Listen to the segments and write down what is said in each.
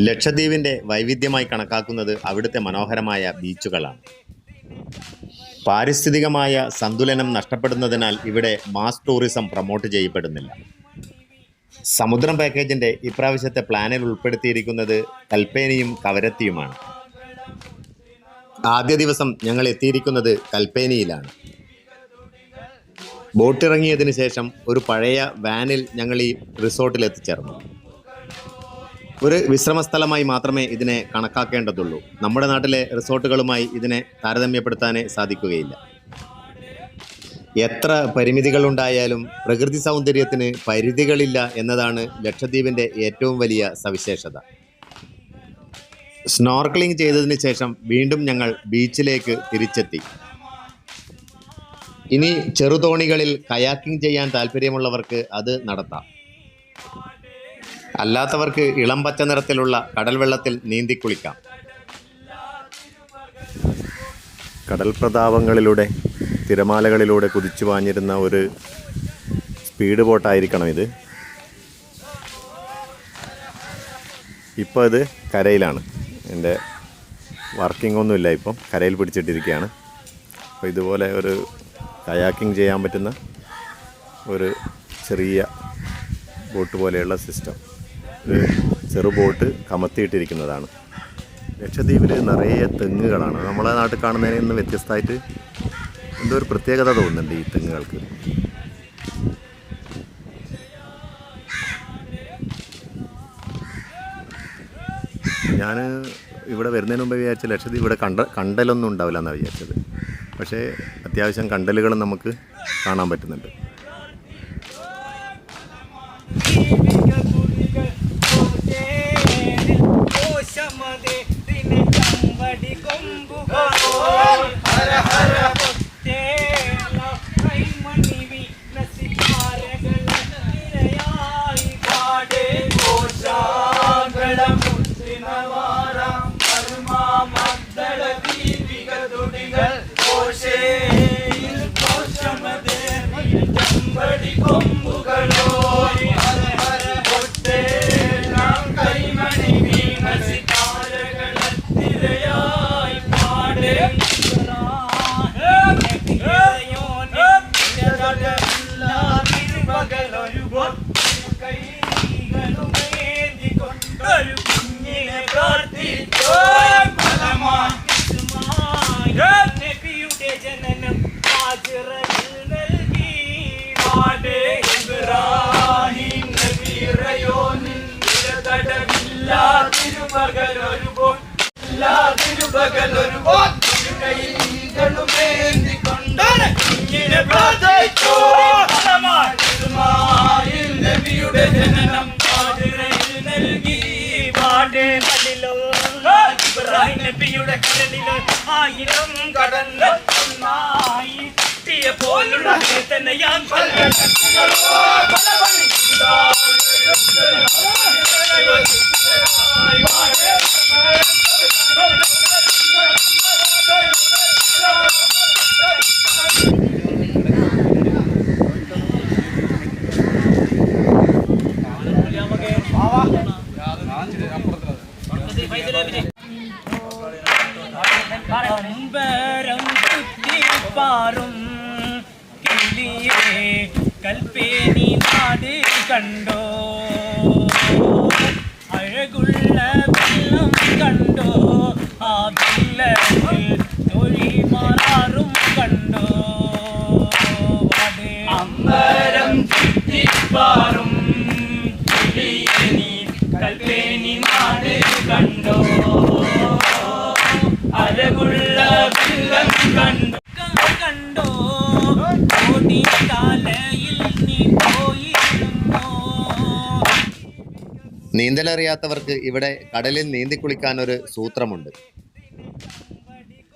ലക്ഷദ്വീപിൻ്റെ വൈവിധ്യമായി കണക്കാക്കുന്നത് അവിടുത്തെ മനോഹരമായ ബീച്ചുകളാണ്. പാരിസ്ഥിതികമായ സന്തുലനം നഷ്ടപ്പെടുന്നതിനാൽ ഇവിടെ മാസ് ടൂറിസം പ്രൊമോട്ട് ചെയ്യപ്പെടുന്നില്ല. സമുദ്രം പാക്കേജിൻ്റെ ഇപ്രാവശ്യത്തെ പ്ലാനിൽ ഉൾപ്പെടുത്തിയിരിക്കുന്നത് കൽപ്പേനിയും കവരത്തിയുമാണ്. ആദ്യ ദിവസം ഞങ്ങൾ എത്തിയിരിക്കുന്നത് കൽപ്പേനിയിലാണ്. ബോട്ടിറങ്ങിയതിന് ശേഷം ഒരു പഴയ വാനിൽ ഞങ്ങൾ ഈ റിസോർട്ടിൽ എത്തിച്ചേർന്നു. ഒരു വിശ്രമസ്ഥലമായി മാത്രമേ ഇതിനെ കണക്കാക്കേണ്ടതുള്ളൂ. നമ്മുടെ നാട്ടിലെ റിസോർട്ടുകളുമായി ഇതിനെ താരതമ്യപ്പെടുത്താനേ സാധിക്കുകയില്ല. എത്ര പരിമിതികളുണ്ടായാലും പ്രകൃതി സൗന്ദര്യത്തിന് പരിധികളില്ല എന്നതാണ് ലക്ഷദ്വീപിൻ്റെ ഏറ്റവും വലിയ സവിശേഷത. സ്നോർക്കലിംഗ് ചെയ്തതിന് ശേഷം വീണ്ടും ഞങ്ങൾ ബീച്ചിലേക്ക് തിരിച്ചെത്തി. ഇനി ചെറുതോണികളിൽ കയാക്കിംഗ് ചെയ്യാൻ താല്പര്യമുള്ളവർക്ക് അത് നടത്താം. അല്ലാത്തവർക്ക് ഇളം പച്ച നിറത്തിലുള്ള കടൽ വെള്ളത്തിൽ നീന്തിക്കുളിക്കാം. കടൽ പ്രതാപങ്ങളിലൂടെ തിരമാലകളിലൂടെ കുതിച്ചു പാഞ്ഞിരുന്ന ഒരു സ്പീഡ് ബോട്ടായിരിക്കണം ഇത്. ഇപ്പോൾ ഇത് കരയിലാണ്. എൻ്റെ വർക്കിംഗ് ഒന്നുമില്ല, ഇപ്പം കരയിൽ പിടിച്ചിട്ടിരിക്കുകയാണ്. അപ്പോൾ ഇതുപോലെ ഒരു കയാക്കിംഗ് ചെയ്യാൻ പറ്റുന്ന ഒരു ചെറിയ ബോട്ട് പോലെയുള്ള സിസ്റ്റം, ഒരു ചെറു ബോട്ട് കമത്തിയിട്ടിരിക്കുന്നതാണ്. ലക്ഷദ്വീപിൽ നിറയെ തെങ്ങുകളാണ്. നമ്മളെ നാട്ടിൽ കാണുന്നതിൽ നിന്ന് വ്യത്യസ്തമായിട്ട് എന്തോ ഒരു പ്രത്യേകത തോന്നുന്നുണ്ട് ഈ തെങ്ങുകൾക്ക്. ഞാൻ ഇവിടെ വരുന്നതിന് മുമ്പ് വിചാരിച്ച ലക്ഷദ്വീപ് ഇവിടെ കണ്ടലൊന്നും ഉണ്ടാവില്ല എന്നാണ് വിചാരിച്ചത്. പക്ഷേ അത്യാവശ്യം കണ്ടലുകളും നമുക്ക് കാണാൻ പറ്റുന്നുണ്ട്. കൽപ്പേനി നാട് കണ്ടോ, അഴകുള്ള വെള്ളം കണ്ടോ, ആ വെള്ളത്തിൽ തൊഴിമാറും കണ്ടോ, അമ്പരം ചുറ്റിപ്പാറും കൽപ്പേനി നാട് കണ്ടോ, അഴകുള്ള വെള്ളം കണ്ടോ കണ്ടോ, നീന്തലറിയാത്തവർക്ക് ഇവിടെ കടലിൽ നീന്തിക്കുളിക്കാനൊരു സൂത്രമുണ്ട്.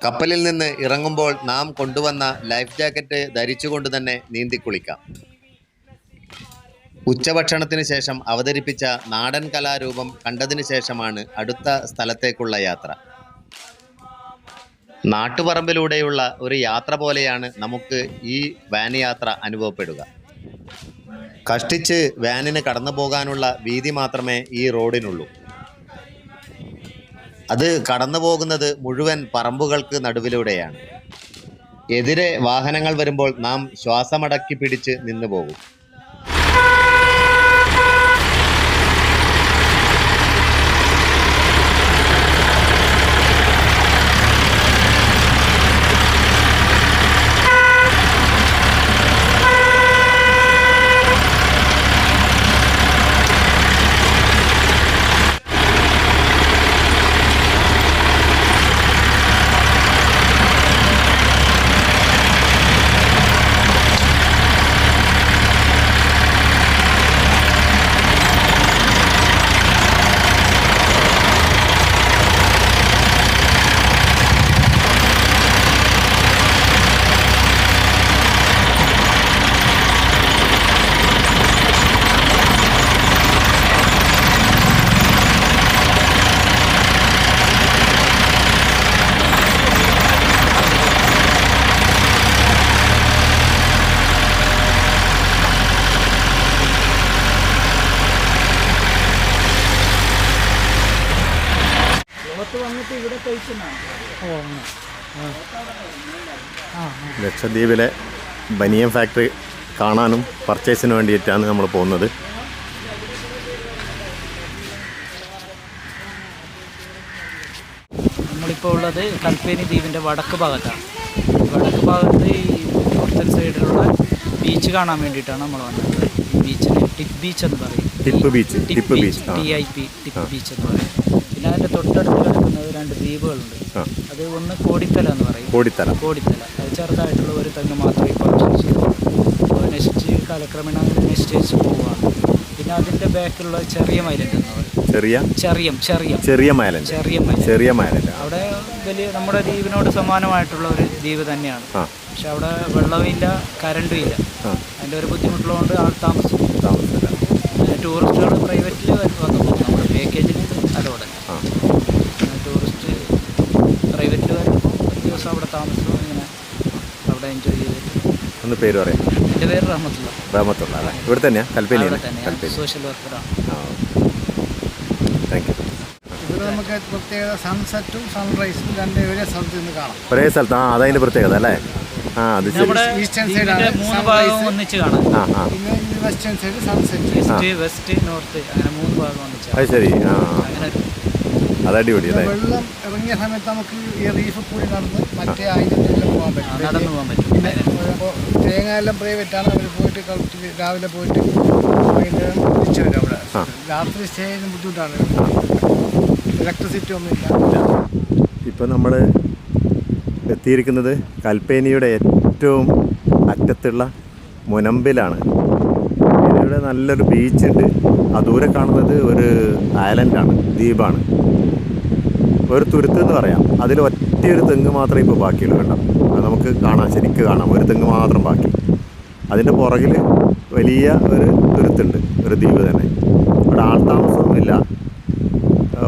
കപ്പലിൽ നിന്ന് ഇറങ്ങുമ്പോൾ നാം കൊണ്ടുവന്ന ലൈഫ് ജാക്കറ്റ് ധരിച്ചുകൊണ്ട് തന്നെ നീന്തിക്കുളിക്കാം. ഉച്ചഭക്ഷണത്തിന് ശേഷം അവതരിപ്പിച്ച നാടൻ കലാരൂപം കണ്ടതിന് ശേഷമാണ് അടുത്ത സ്ഥലത്തേക്കുള്ള യാത്ര. നാട്ടുപറമ്പിലൂടെയുള്ള ഒരു യാത്ര പോലെയാണ് നമുക്ക് ഈ വാൻ യാത്ര അനുഭവപ്പെടുക. കഷ്ടിച്ച് വാനിന് കടന്നു പോകാനുള്ള വീതി മാത്രമേ ഈ റോഡിനുള്ളൂ. അത് കടന്നു പോകുന്നത് മുഴുവൻ പറമ്പുകൾക്ക് നടുവിലൂടെയാണ്. എതിരെ വാഹനങ്ങൾ വരുമ്പോൾ നാം ശ്വാസമടക്കി പിടിച്ച് നിന്നു പോകും. ലക്ഷദ്വീപിലെ ബനിയൻ ഫാക്ടറി കാണാനും പർച്ചേസിന് വേണ്ടിയിട്ടാണ് നമ്മൾ പോകുന്നത്. നമ്മളിപ്പോൾ ഉള്ളത് കൽപ്പേനി ദ്വീപിൻ്റെ വടക്ക് ഭാഗത്താണ്. വടക്ക് ഭാഗത്ത് ഈ നോർത്തൻ സൈഡിലുള്ള ബീച്ച് കാണാൻ വേണ്ടിയിട്ടാണ് നമ്മൾ വന്നത്. ഈ ബീച്ചിന് ടിപ്പ് ബീച്ച് എന്ന് പറയും. ടിപ്പ് ബീച്ച് ടിപ്പ് ബീച്ച് എന്ന് പറയും. പിന്നെ അതിൻ്റെ തൊട്ടടുത്ത് കിടക്കുന്നത് 2 ദ്വീപുകളുണ്ട്. അത് ഒന്ന് കോടിത്തല എന്ന് പറയും. കോടിത്തല അത് ചെറുതായിട്ടുള്ള ഒരു തെങ്ങ് മാത്രമേ ഇപ്പോൾ നശിച്ച് കാലക്രമേണ അങ്ങനെ നശിച്ച് പോവുകയാണ്. പിന്നെ അതിൻ്റെ ബാക്കിലുള്ള ചെറിയ മൈലൻഡ് എന്ന് പറയും. ചെറിയ മൈലൻഡ് അവിടെ വലിയ നമ്മുടെ ദ്വീപിനോട് സമാനമായിട്ടുള്ള ഒരു ദ്വീപ് തന്നെയാണ്. പക്ഷെ അവിടെ വെള്ളമില്ല, കരണ്ടും ഇല്ല. അതിൻ്റെ ഒരു ബുദ്ധിമുട്ടുള്ളതുകൊണ്ട് ആൾ താമസിക്കില്ല. ടൂറിസ്റ്റുകൾ പ്രൈവറ്റിൽ വന്നു പോകും. നമ്മുടെ പാക്കേജിൽ അലോടെ ടൂറിസ്റ്റ് പ്രൈവറ്റിൽ വരുമ്പോൾ ഒരു ദിവസം അവിടെ താമസിക്കും. ഇങ്ങനെ അവിടെ എൻജോയ് ചെയ്തിട്ട്. ഒന്ന് പേര് പറയാം. എൻ്റെ പേര് റഹ്മത്തുള്ള അല്ലേ? ഇവിടെ തന്നെയാണ്? കൽപ്പേനി സോഷ്യൽ വർക്കറാണ്. Thank you. ഇവിടെ നമുക്ക് പ്രത്യേകത സൺസെറ്റും സൺറൈസും ഒരേ സ്ഥലത്ത് നിന്ന് കാണാം. ഒരേ സ്ഥലത്ത്. അതതിൻ്റെ പ്രത്യേകത അല്ലേ? അത് ഈസ്റ്റേൺ സൈഡാണ് 3 ഭാഗവും ഒന്നിച്ച് കാണാം. പിന്നെ western side sunset. West north അങ്ങനെ 3 ഭാഗം ഒന്നിച്ച്. അത് ശരി. അങ്ങനെ അതടിപൊളി അല്ലേ? വെള്ളം ഇറങ്ങിയ സമയത്ത് നമുക്ക് ഈ റീഫ് കൂടി നടന്ന് മറ്റേ ആയിരത്തിലെല്ലാം പോകാൻ പറ്റും. നടന്നു പോകാൻ പറ്റും. പിന്നെ തേങ്ങ എല്ലാം പ്രൈവറ്റാണ്. അവർ പോയിട്ട് കളക്ട് രാവിലെ പോയിട്ട് വൈകുന്നേരം തിരിച്ചു വരും. അവിടെ രാത്രി സ്റ്റേ ചെയ്യുന്ന ബുദ്ധിമുട്ടാണ്. ഇലക്ട്രിസിറ്റി ഒന്നുമില്ല. ഇപ്പം നമ്മൾ എത്തിയിരിക്കുന്നത് കൽപ്പേനിയുടെ ഏറ്റവും അറ്റത്തുള്ള മുനമ്പിലാണ്. ഇവിടെ നല്ലൊരു ബീച്ചുണ്ട്. ആ ദൂരെ കാണുന്നത് ഒരു ഐലൻഡാണ്, ദ്വീപാണ്. ഒരു തുരുത്ത് എന്ന് പറയാം. അതിൽ ഒറ്റയൊരു തെങ്ങ് മാത്രമേ ഇപ്പോൾ ബാക്കിയുള്ളൂ. കണ്ടോ? അത് നമുക്ക് കാണാം, ശരിക്കും കാണാം. ഒരു തെങ്ങ് മാത്രം ബാക്കി. അതിൻ്റെ പുറകിൽ വലിയ ഒരു തുരുത്തുണ്ട്, ഒരു ദ്വീപ് തന്നെ. ഇവിടെ ആൾത്താമസമൊന്നുമില്ല.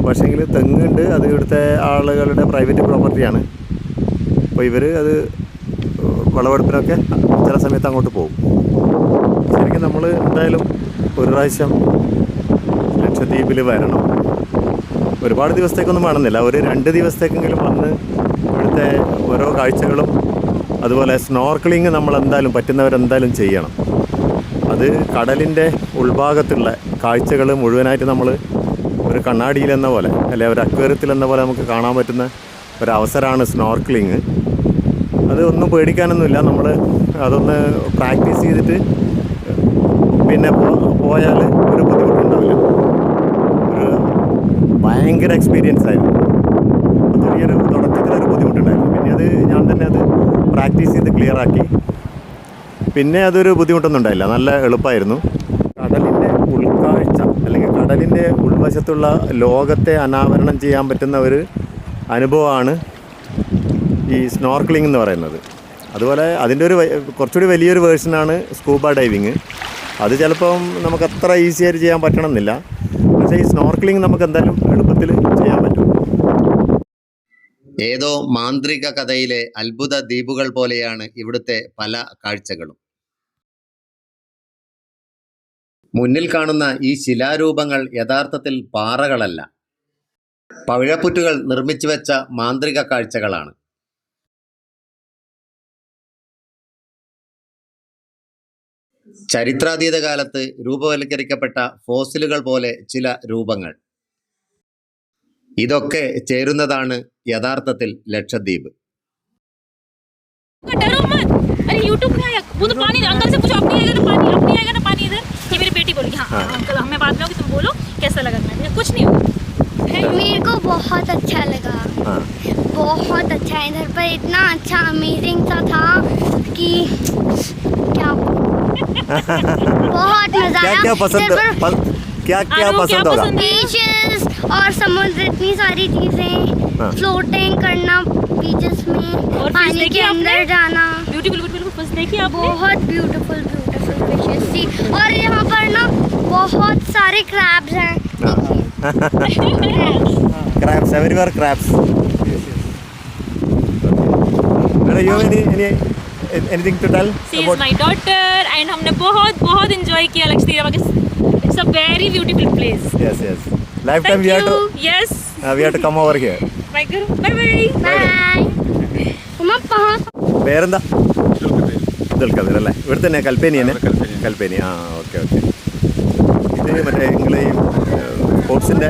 പക്ഷേങ്കിൽ തെങ്ങുണ്ട്. അത് ഇവിടുത്തെ ആളുകളുടെ പ്രൈവറ്റ് പ്രോപ്പർട്ടിയാണ്. അപ്പോൾ ഇവർ അത് വിളവെടുപ്പിനൊക്കെ ചില സമയത്ത് അങ്ങോട്ട് പോകും. ശരിക്കും നമ്മൾ എന്തായാലും ഒരു പ്രാവശ്യം ലക്ഷദ്വീപിൽ വരണം. ഒരുപാട് ദിവസത്തേക്കൊന്നും വേണമെന്നില്ല. ഒരു 2 ദിവസത്തേക്കെങ്കിലും വന്ന് ഇവിടുത്തെ ഓരോ കാഴ്ചകളും അതുപോലെ സ്നോർക്കിളിങ് നമ്മൾ എന്തായാലും പറ്റുന്നവരെന്തായാലും ചെയ്യണം. അത് കടലിൻ്റെ ഉൾഭാഗത്തുള്ള കാഴ്ചകൾ മുഴുവനായിട്ട് നമ്മൾ ഒരു കണ്ണാടിയിലെന്ന പോലെ അല്ലെ ഒരു അക്വേറിയത്തിലെന്ന പോലെ നമുക്ക് കാണാൻ പറ്റുന്ന ഒരവസരമാണ് സ്നോർക്കിളിങ്. അത് ഒന്നും പേടിക്കാനൊന്നുമില്ല. നമ്മൾ അതൊന്ന് പ്രാക്ടീസ് ചെയ്തിട്ട് പിന്നെ പോയാൽ ഒരു ബുദ്ധിമുട്ടുണ്ടാവില്ല. ഒരു ഭയങ്കര എക്സ്പീരിയൻസ് ആയിരുന്നു. ചെറിയൊരു തുടക്കത്തിലൊരു ബുദ്ധിമുട്ടുണ്ടായിരുന്നു. പിന്നെ അത് ഞാൻ തന്നെ അത് പ്രാക്ടീസ് ചെയ്ത് ക്ലിയറാക്കി. പിന്നെ അതൊരു ബുദ്ധിമുട്ടൊന്നും ഉണ്ടായില്ല. നല്ല എളുപ്പമായിരുന്നു. കടലിൻ്റെ ഉൾക്കാഴ്ച അല്ലെങ്കിൽ കടലിൻ്റെ ഉൾവശത്തുള്ള ലോകത്തെ അനാവരണം ചെയ്യാൻ പറ്റുന്ന ഒരു അനുഭവമാണ് ഈ സ്നോർക്കിളിംഗ് എന്ന് പറയുന്നത്. അതുപോലെ അതിൻ്റെ ഒരു കുറച്ചുകൂടി വലിയൊരു വേർഷനാണ് സ്കൂബ ഡൈവിങ്. അത് ചിലപ്പം നമുക്ക് അത്ര ഈസി ആയിട്ട് ചെയ്യാൻ പറ്റണമെന്നില്ല. പക്ഷേ ഈ സ്നോർക്കിളിംഗ് നമുക്ക് എന്തായാലും എളുപ്പത്തിൽ ചെയ്യാൻ പറ്റും. ഏതോ മാന്ത്രിക കഥയിലെ അത്ഭുത ദ്വീപുകൾ പോലെയാണ് ഇവിടുത്തെ പല കാഴ്ചകളും. മുന്നിൽ കാണുന്ന ഈ ശിലാരൂപങ്ങൾ യഥാർത്ഥത്തിൽ പാറകളല്ല. പവിഴപ്പുറ്റുകൾ നിർമ്മിച്ചു വെച്ച മാന്ത്രിക കാഴ്ചകളാണ്. ചരിത്രാതീത കാലത്ത് രൂപവൽക്കരിക്കപ്പെട്ട ഫോസിലുകൾ പോലെ ചില രൂപങ്ങൾ. ഇതൊക്കെ ചേരുന്നതാണ് യഥാർത്ഥത്തിൽ ലക്ഷദ്വീപ്. डरो मत, अरे यूट्यूब में आया वो तो पानी अंकल से पूछो, अपनी आएगा ना पानी इधर। ये मेरी बेटी बोली हाँ अंकल हमें बाद में आओगे तुम बोलो कैसा लगा। मैं कुछ नहीं होगा। मेरे को बहुत अच्छा लगा, बहुत अच्छा। इधर पर इतना अच्छा अमेजिंग सा था कि क्या बहुत मजा आया। क्या पसंद होगा? बीचेस और समुद्र, इतनी सारी चीजें, फ्लोटिंग करना बीचेस में, और पानी के अंदर जाना। ब्यूटीफुल फिश देखी आप? बहुत ब्यूटीफुल फिशेस थी। और यहाँ पर ना बहुत सारे क्रैब्स हैं। Crabs, everywhere crabs. You have anything to tell? She is my daughter and हमने बहुत enjoy किया Lakshadweep. It's a very beautiful place. Yes. Lifetime we have to. Yes. We have to come over here. Bye karo. Bye. Bye. പേരെന്താ? ദുൽഖദർ അല്ലേ? ഇവിടെ തന്നെ കൽപ്പേനി തന്നെ? Kalpeni. Okay. ഇത് മറ്റേ നിങ്ങൾ ഈ സ്പോർട്സിൻ്റെ